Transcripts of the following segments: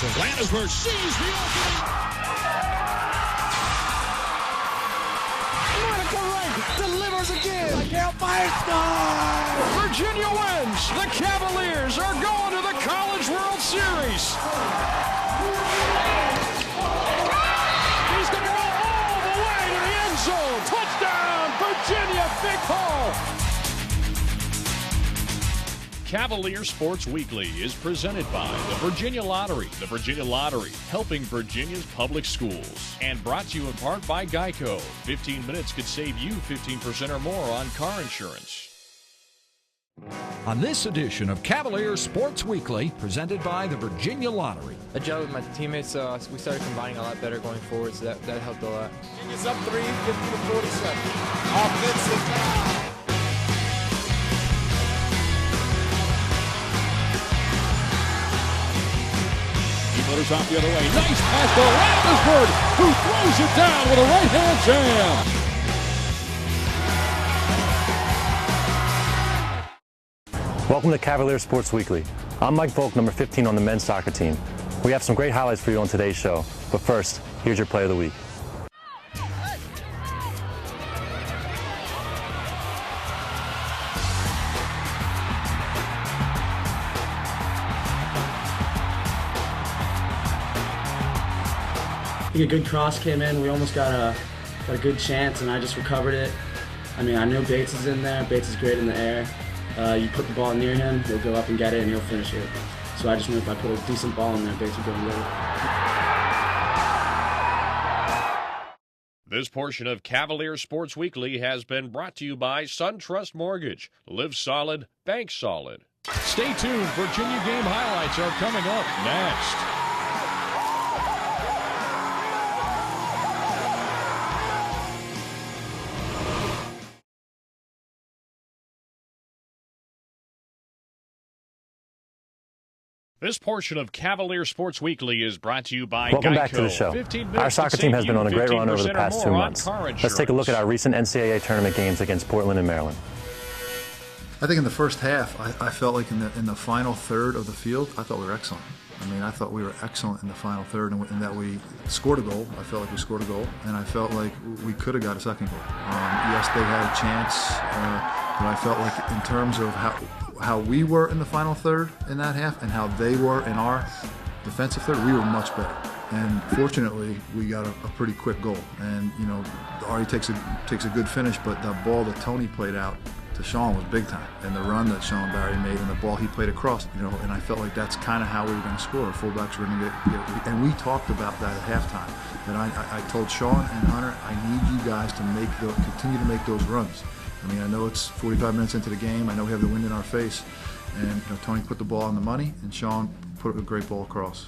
Johnson. Landisberg sees the opening. Monica Wright delivers again. Miguel Firestone. Virginia wins. The Cavaliers are going to the College World Series. He's going to go all the way to the end zone. Touchdown, Virginia, Big Paul. Cavalier Sports Weekly is presented by the Virginia Lottery. The Virginia Lottery, helping Virginia's public schools. And brought to you in part by Geico. 15 minutes could save you 15% or more on car insurance. On this edition of Cavalier Sports Weekly, presented by the Virginia Lottery. I gelled with my teammates, so we started combining a lot better going forward, so that helped a lot. Virginia's up 3, 50-47. Offensive. Motors off the other way. Nice pass to Landisberg, who throws it down with a right-hand jam. Welcome to Cavalier Sports Weekly. I'm Mike Volk, number 15 on the men's soccer team. We have some great highlights for you on today's show. But first, here's your play of the week. A good cross came in. We almost got a good chance, and I just recovered it. I mean, I know Bates is in there. Bates is great in the air. You put the ball near him, he'll go up and get it, and he'll finish it. So I just knew if I put a decent ball in there, Bates would go and get it. This portion of Cavalier Sports Weekly has been brought to you by SunTrust Mortgage. Live solid, bank solid. Stay tuned. Virginia game highlights are coming up next. This portion of Cavalier Sports Weekly is brought to you by Welcome Geico. back to the show. Our soccer team has been on a great run over the past 2 months. Let's take a look at our recent NCAA tournament games against Portland and Maryland. I think in the first half, I felt like in the final third of the field, I thought we were excellent. I mean, I thought we were excellent in the final third, and that we scored a goal. I felt like we scored a goal, and I felt like we could have got a second goal. Yes, they had a chance, but I felt like in terms of how we were in the final third in that half and how they were in our defensive third, we were much better. And fortunately, we got a pretty quick goal. And you know, Ari takes a good finish, but the ball that Tony played out to Sean was big time. And the run that Sean Barry made and the ball he played across, you know, and I felt like that's kind of how we were going to score. Fullbacks were going to get, and we talked about that at halftime. And I told Sean and Hunter, I need you guys to continue to make those runs. I mean, I know it's 45 minutes into the game. I know we have the wind in our face. And you know, Tony put the ball on the money, and Sean put a great ball across.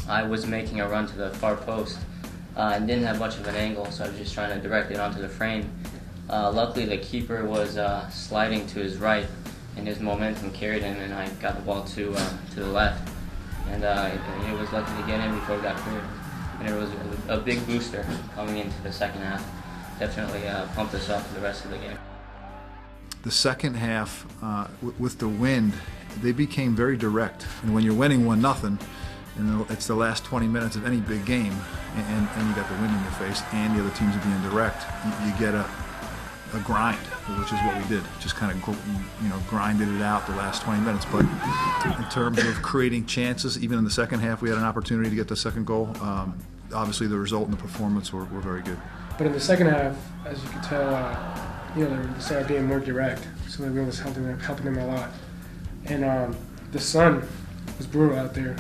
I was making a run to the far post. I didn't have much of an angle, so I was just trying to direct it onto the frame. Luckily, the keeper was sliding to his right, and his momentum carried him, and I got the ball to the left. And he was lucky to get in before it got cleared. And it was a big booster coming into the second half. Definitely pumped us up for the rest of the game. The second half, with the wind, they became very direct. And when you're winning 1-0, you know, it's the last 20 minutes of any big game, and you got the wind in your face, and the other teams are being direct. You get a grind, which is what we did. Just kind of, grinded it out the last 20 minutes. But in terms of creating chances, even in the second half, we had an opportunity to get the second goal. Obviously, the result and the performance were very good. But in the second half, as you could tell, they started being more direct. So we was helping them a lot. And the sun was brutal out there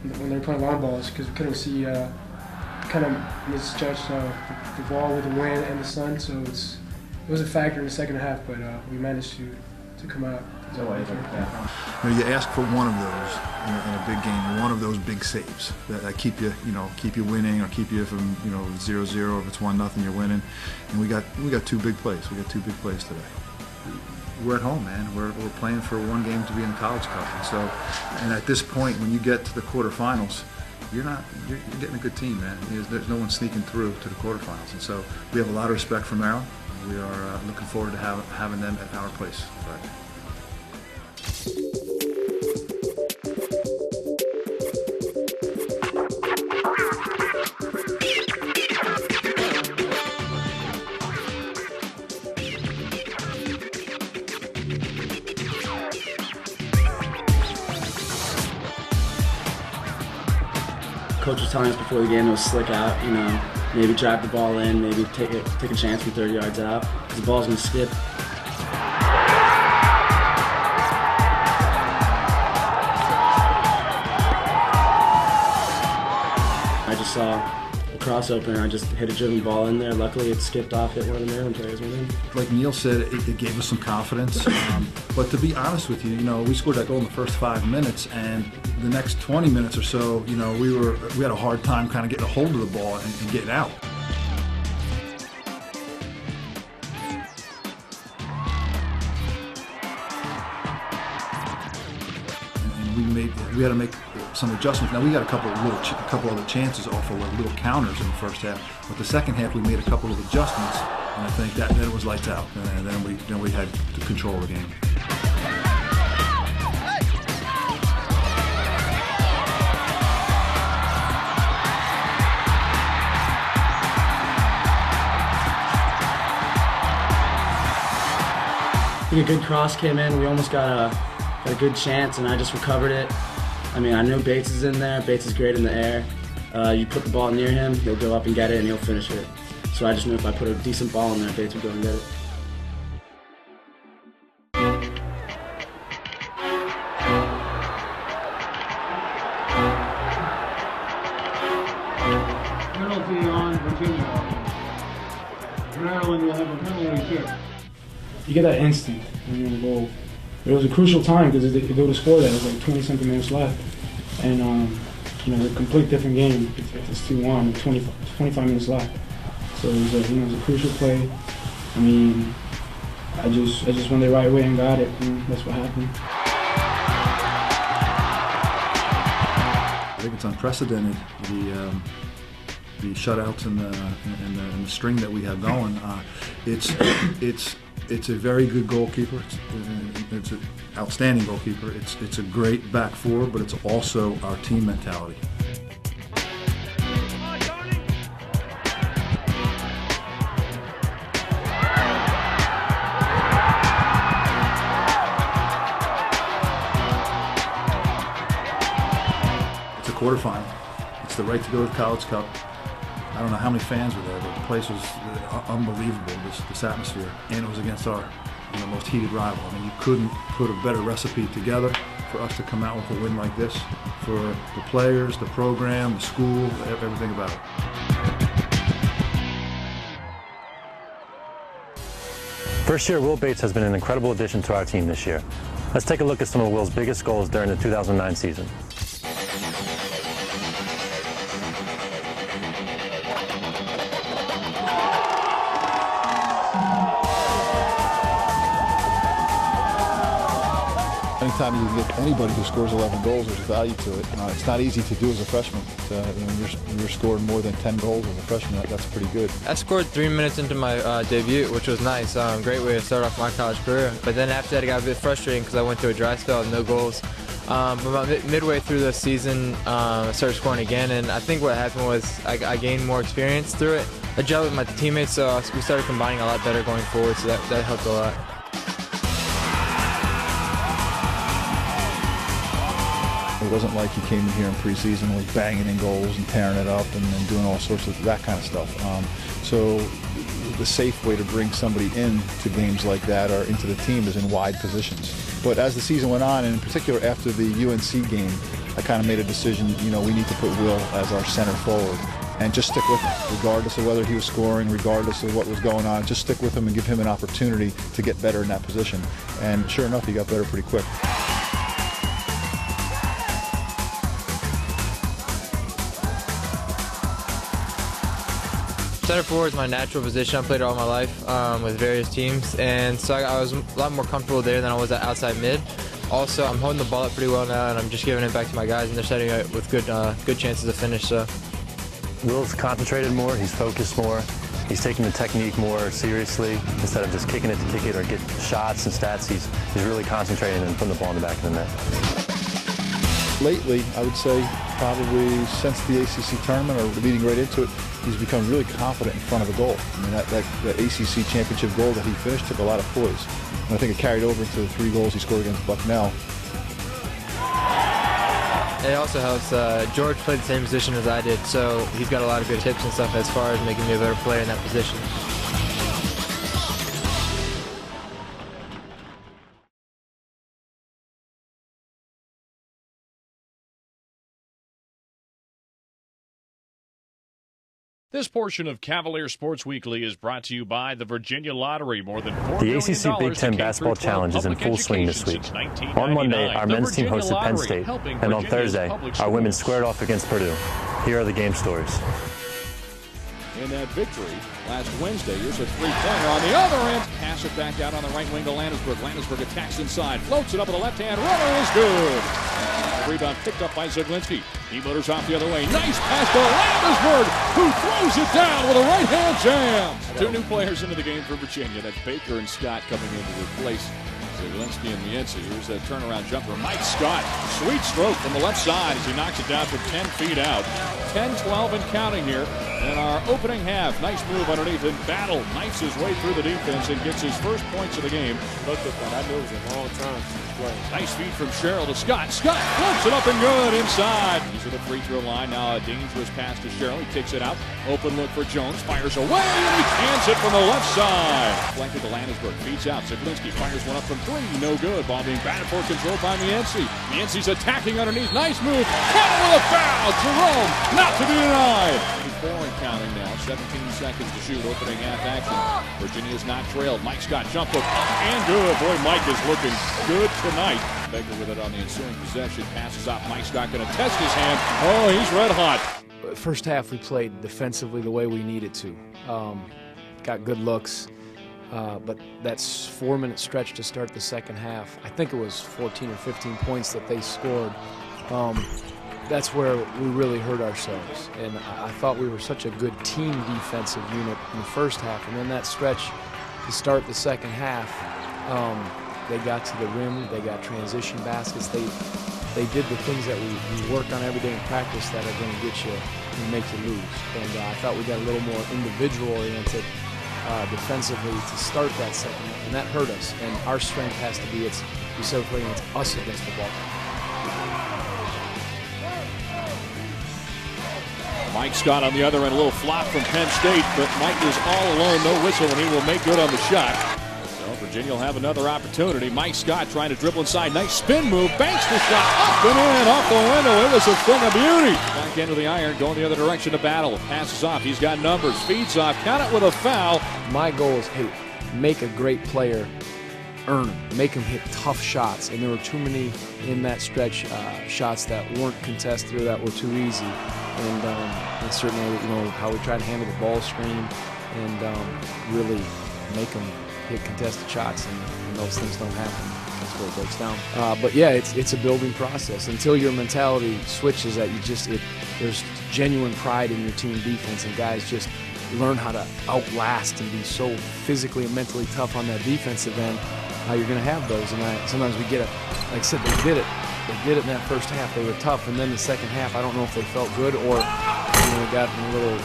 when they were playing long balls because we couldn't see, kind of misjudged the ball with the wind and the sun. So it was a factor in the second half, but we managed to come out. You ask for one of those in a big game, one of those big saves that keep you winning or keep you from 0-0. If it's 1-0, you're winning. And we got two big plays. We got two big plays today. We're at home, man. We're playing for one game to be in the College Cup, and at this point, when you get to the quarterfinals, you're getting a good team, man. There's no one sneaking through to the quarterfinals, and so we have a lot of respect for Maryland. We are looking forward to having them at our place Friday. coach was telling us before the game to slick out, you know, maybe drive the ball in, maybe take a chance from 30 yards out, because the ball's going to skip. I just saw a crossover and I just hit a driven ball in there. Luckily it skipped off, hit one of the Maryland players with him. Like Neil said, it gave us some confidence. But to be honest with you, you know, we scored that goal in the first 5 minutes, and the next 20 minutes or so, you know, we had a hard time kind of getting a hold of the ball and getting out. We had to make some adjustments. Now we got a couple other chances off of little counters in the first half, but the second half we made a couple of adjustments, and I think that then it was lights out, and then we had to control the game. I think a good cross came in. We almost got a good chance, and I just recovered it. I mean, I know Bates is in there. Bates is great in the air. You put the ball near him, he'll go up and get it, and he'll finish it. So I just knew if I put a decent ball in there, Bates would go and get it. Penalty on Virginia. Maryland will have a penalty kick. You get that instinct when you're in the goal. It was a crucial time because if they go to score that, it was like 20-something minutes left. And, you know, it's a complete different game. It's 2-1, 25 minutes left. So it was a crucial play. I mean, I just went the right way and got it, and that's what happened. I think it's unprecedented, the shutouts and the string that we have going. It's a very good goalkeeper. It's an outstanding goalkeeper. It's a great back four, but it's also our team mentality. It's a quarterfinal. It's the right to go to the College Cup. I don't know how many fans were there, but the place was unbelievable, this atmosphere. And it was against our most heated rival. I mean, you couldn't put a better recipe together for us to come out with a win like this, for the players, the program, the school, everything about it. First year, Will Bates has been an incredible addition to our team this year. Let's take a look at some of Will's biggest goals during the 2009 season. Anytime you can get anybody who scores 11 goals, there's value to it. It's not easy to do as a freshman. When you're scoring more than 10 goals as a freshman, that's pretty good. I scored 3 minutes into my debut, which was nice. Great way to start off my college career. But then after that, it got a bit frustrating because I went through a dry spell with no goals. But about midway through the season, I started scoring again, and I think what happened was I gained more experience through it. I gelled with my teammates, so we started combining a lot better going forward, so that helped a lot. It wasn't like he came in here in preseason and was banging in goals and tearing it up and doing all sorts of that kind of stuff. So the safe way to bring somebody in to games like that or into the team is in wide positions. But as the season went on, and in particular after the UNC game, I kind of made a decision, we need to put Will as our center forward and just stick with him, regardless of whether he was scoring, regardless of what was going on. Just stick with him and give him an opportunity to get better in that position. And sure enough, he got better pretty quick. Center forward is my natural position. I played it all my life with various teams, and so I was a lot more comfortable there than I was at outside mid. Also, I'm holding the ball up pretty well now, and I'm just giving it back to my guys, and they're setting it with good chances to finish. So, Will's concentrated more. He's focused more. He's taking the technique more seriously instead of just kicking it to kick it or get shots and stats. He's really concentrating and putting the ball in the back of the net. Lately, I would say probably since the ACC tournament or leading right into it, he's become really confident in front of the goal. I mean, that ACC championship goal that he finished took a lot of poise. And I think it carried over into the 3 goals he scored against Bucknell. It also helps. George played the same position as I did, so he's got a lot of good tips and stuff as far as making me a better player in that position. This portion of Cavalier Sports Weekly is brought to you by the Virginia Lottery. More than $4 The million ACC Big Ten Basketball Challenge is in full swing this week. On Monday, our men's team hosted Penn State, and on Thursday, our women squared off against Purdue. Here are the game stories. In that victory last Wednesday, here's a three-pointer on the other end. Pass it back out on the right wing to Landisberg. Landisberg attacks inside, floats it up with the left hand. Runner is good. Rebound picked up by Zaglinski. He motors off the other way. Nice pass to Landisberg, who throws it down with a right-hand jam. Two new players into the game for Virginia. That's Baker and Scott coming in to replace Zaglinski and Mienzi. Here's that turnaround jumper. Mike Scott, sweet stroke from the left side as he knocks it down from 10 feet out. 10-12 and counting here in our opening half. Nice move underneath and Battle knifes his way through the defense and gets his first points of the game. Look at that. I knew it was a long time since playing. Nice feed from Sherrill to Scott. Scott floats it up and good inside. He's at the free throw line. Now a dangerous pass to Sherrill. He kicks it out. Open look for Jones. Fires away and he cans it from the left side. Flanked to Landisberg. Feeds out. Zaglinski fires one up from three. No good. Ball being batted for, controlled by Mienzi. Mienzi's attacking underneath. Nice move. Counter with a foul. Jerome not to be denied. 4 and counting now. 17 seconds to shoot. Opening half action. Virginia's not trailed. Mike Scott jump hook up and good. Boy, Mike is looking good tonight. Baker with it on the ensuing possession. Passes off. Mike Scott going to test his hand. Oh, he's red hot. First half we played defensively the way we needed to. Got good looks. But that's 4-minute stretch to start the second half. I think it was 14 or 15 points that they scored. That's where we really hurt ourselves. And I thought we were such a good team defensive unit in the first half. And then that stretch to start the second half, they got to the rim, they got transition baskets. They did the things that we work on every day in practice that are going to get you and make you lose. And I thought we got a little more individual-oriented defensively to start that second half, and that hurt us. And our strength has to be we said we're playing against us against the ball. Mike Scott on the other end, a little flop from Penn State, but Mike is all alone, no whistle, and he will make good on the shot. So Virginia will have another opportunity. Mike Scott trying to dribble inside, nice spin move, banks the shot, up and in, off the window. It was a thing of beauty. Back into the iron, going the other direction to Battle. Passes off, he's got numbers, feeds off, count it with a foul. My goal is, hey, make a great player earn them, make him hit tough shots, and there were too many in that stretch shots that weren't contested or that were too easy. And certainly, you know, how we try to handle the ball screen and really make them hit contested shots, and those things don't happen. That's where it breaks down. But yeah, it's a building process until your mentality switches. That there's genuine pride in your team defense, and guys just learn how to outlast and be so physically and mentally tough on that defensive end. You're going to have those, and sometimes we get it. Like I said, they did it. They did it in that first half. They were tough, and then the second half, I don't know if they felt good or they got a little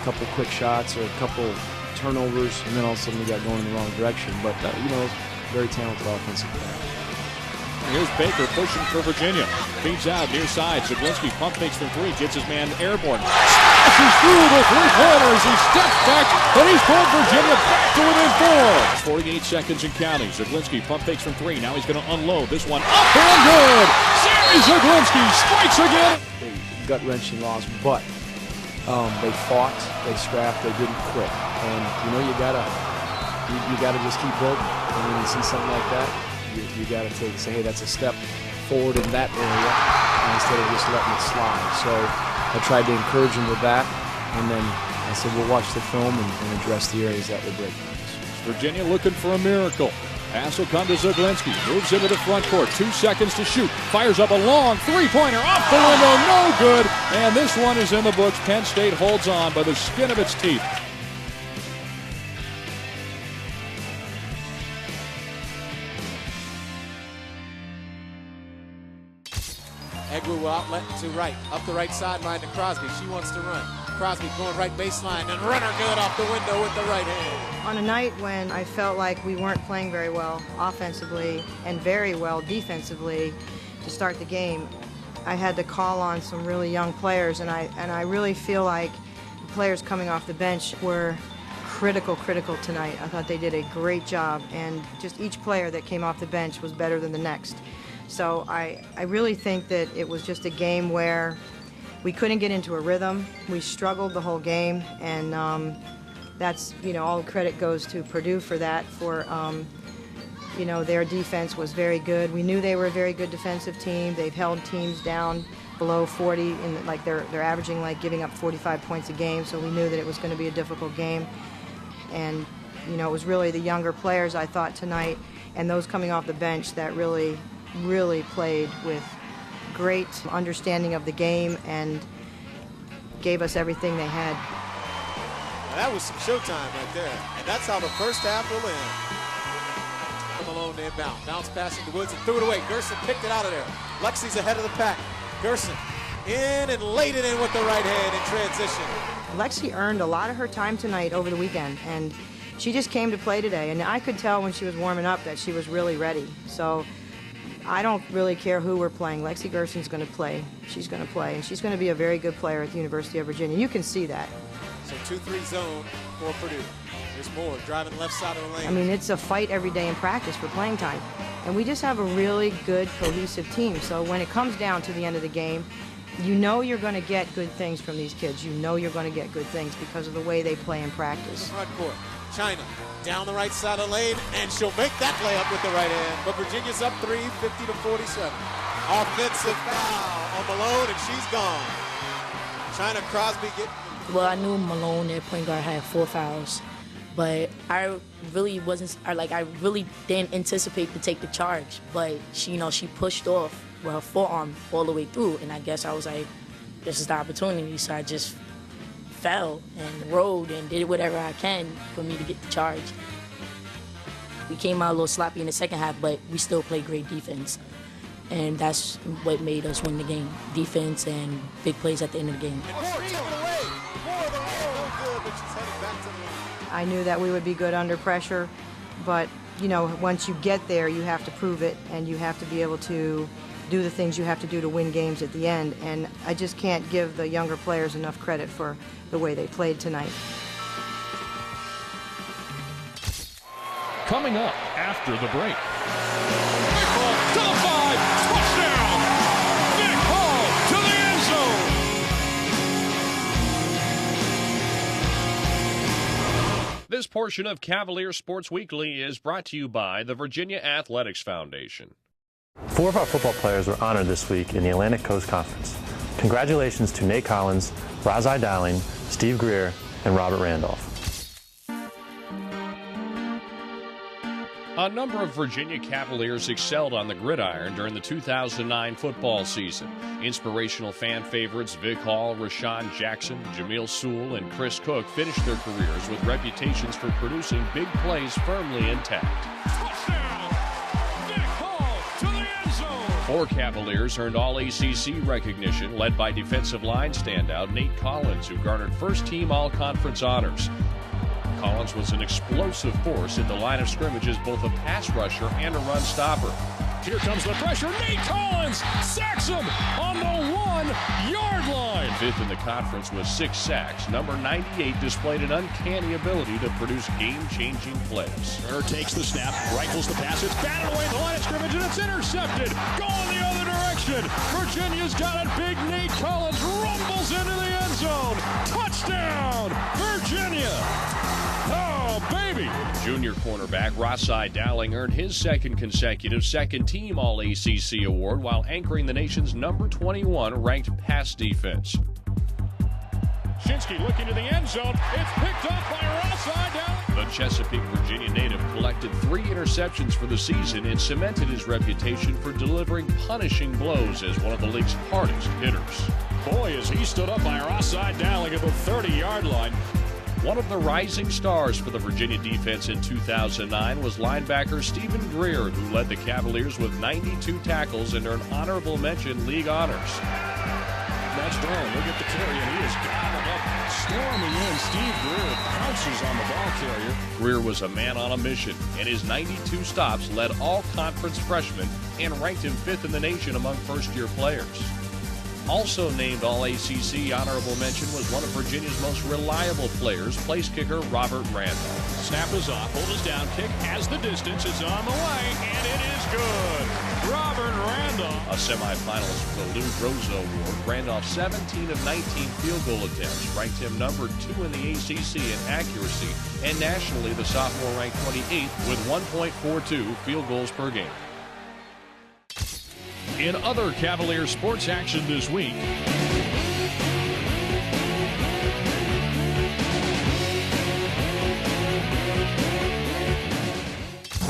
couple quick shots or a couple turnovers, and then all of a sudden we got going in the wrong direction. But very talented offensive player. Here's Baker pushing for Virginia. Feeds out near side. Zaglinski pump fakes from three. Gets his man airborne. Smashes through the three-pointers. He steps back, and he's pulled Virginia back to within 4. 48 seconds and counting. Zaglinski pump fakes from three. Now he's going to unload this one. Up and good. Sammy Zaglinski strikes again. Gut-wrenching loss, but they fought, they scrapped, they didn't quit. And you gotta just keep building. And when you see something like that, you got to say, hey, that's a step forward in that area instead of just letting it slide. So I tried to encourage him with that, and then I said, we'll watch the film and address the areas that will break down. Virginia looking for a miracle. Pass will come to Zaglinski. Moves into the front court. 2 seconds to shoot. Fires up a long three-pointer. Off the window. No good. And this one is in the books. Penn State holds on by the skin of its teeth. Egwu outlet to right, up the right sideline to Crosby. She wants to run. Crosby going right baseline, and runner good off the window with the right hand. On a night when I felt like we weren't playing very well offensively and very well defensively to start the game, I had to call on some really young players, and I really feel like the players coming off the bench were critical tonight. I thought they did a great job, and just each player that came off the bench was better than the next. So I really think that it was just a game where we couldn't get into a rhythm. We struggled the whole game, and that's, all the credit goes to Purdue for that, for their defense was very good. We knew they were a very good defensive team. They've held teams down below 40, and they're averaging giving up 45 points a game, so we knew that it was going to be a difficult game. And it was really the younger players, I thought, tonight, and those coming off the bench that really played with great understanding of the game and gave us everything they had. Now that was some showtime right there, and that's how the first half will end. Malone inbound, bounce pass into Woods and threw it away. Gerson picked it out of there. Lexi's ahead of the pack. Gerson in and laid it in with the right hand in transition. Lexi earned a lot of her time tonight over the weekend, and she just came to play today, and I could tell when she was warming up that she was really ready. So I don't really care who we're playing. Lexi Gerson's going to play. She's going to play, and she's going to be a very good player at the University of Virginia. You can see that. So 2-3 zone for Purdue. There's Moore driving left side of the lane. I mean, it's a fight every day in practice for playing time. And we just have a really good, cohesive team. So when it comes down to the end of the game, you know you're going to get good things from these kids. You know you're going to get good things because of the way they play in practice. Front court. China down the right side of the lane, and she'll make that layup with the right hand. But Virginia's up 3, 50-47. Offensive foul on Malone, and she's gone. China Crosby getting... Well, I knew Malone, their point guard, had 4 fouls. But I really didn't anticipate to take the charge. But she pushed off with her forearm all the way through, and I guess I was like, this is the opportunity. So I just fell and rolled and did whatever I can for me to get the charge. We came out a little sloppy in the second half, but we still played great defense. And that's what made us win the game. Defense and big plays at the end of the game. I knew that we would be good under pressure, but once you get there, you have to prove it, and you have to be able to do the things you have to do to win games at the end. And I just can't give the younger players enough credit for the way they played tonight. Coming up after the break. Mike Volk to the 5, touchdown! Nick Hall to the end zone! This portion of Cavalier Sports Weekly is brought to you by the Virginia Athletics Foundation. 4 of our football players were honored this week in the Atlantic Coast Conference. Congratulations to Nate Collins, Razai Dowling, Steve Greer, and Robert Randolph. A number of Virginia Cavaliers excelled on the gridiron during the 2009 football season. Inspirational fan favorites Vic Hall, Rashawn Jackson, Jameel Sewell, and Chris Cook finished their careers with reputations for producing big plays firmly intact. Touchdown! Vic Hall to the end zone! 4 Cavaliers earned All-ACC recognition, led by defensive line standout Nate Collins, who garnered first-team All-Conference honors. Collins was an explosive force at the line of scrimmage as both a pass rusher and a run stopper. Here comes the pressure. Nate Collins sacks him on the 1-yard line. 5th in the conference with 6 sacks. Number 98 displayed an uncanny ability to produce game-changing plays. Kerr takes the snap, rifles the pass. It's batted away at the line of scrimmage, and it's intercepted. Going the other direction. Virginia's got it. Big Nate Collins rumbles into the end zone. Touchdown, Virginia. Oh, baby! Junior cornerback Razai Dowling earned his second consecutive second-team All-ACC award while anchoring the nation's number 21 ranked pass defense. Shinsky looking to the end zone. It's picked up by Razai Dowling. The Chesapeake, Virginia native collected 3 interceptions for the season and cemented his reputation for delivering punishing blows as one of the league's hardest hitters. Boy, as he stood up by Razai Dowling at the 30-yard line. One of the rising stars for the Virginia defense in 2009 was linebacker Stephen Greer, who led the Cavaliers with 92 tackles and earned honorable mention league honors. That's Dowling. Look at the carry, and he is gobbled up. Storming in, Steve Greer pounces on the ball carrier. Greer was a man on a mission, and his 92 stops led all conference freshmen and ranked him 5th in the nation among first-year players. Also named All-ACC honorable mention was one of Virginia's most reliable players, place kicker Robert Randolph. Snap is off. Hold is down. Kick has the distance. It's on the way, and it is good. Robert Randolph. A semifinalist for the Lou Groza Award, Randolph's 17 of 19 field goal attempts ranked him number 2 in the ACC in accuracy, and nationally the sophomore ranked 28th with 1.42 field goals per game. In other Cavalier sports action this week,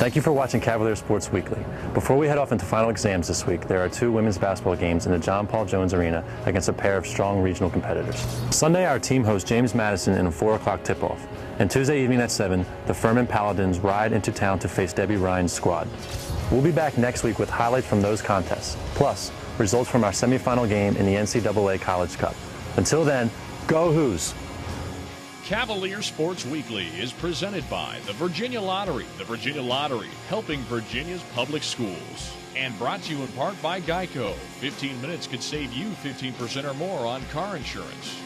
Thank you for watching Cavalier Sports Weekly. Before we head off into final exams this week, there are 2 women's basketball games in the John Paul Jones Arena against a pair of strong regional competitors. Sunday, our team hosts James Madison in a 4 o'clock tip-off. And Tuesday evening at 7, the Furman Paladins ride into town to face Debbie Ryan's squad. We'll be back next week with highlights from those contests, plus results from our semifinal game in the NCAA College Cup. Until then, go Hoos! Cavalier Sports Weekly is presented by the Virginia Lottery. The Virginia Lottery, helping Virginia's public schools. And brought to you in part by Geico. 15 minutes could save you 15% or more on car insurance.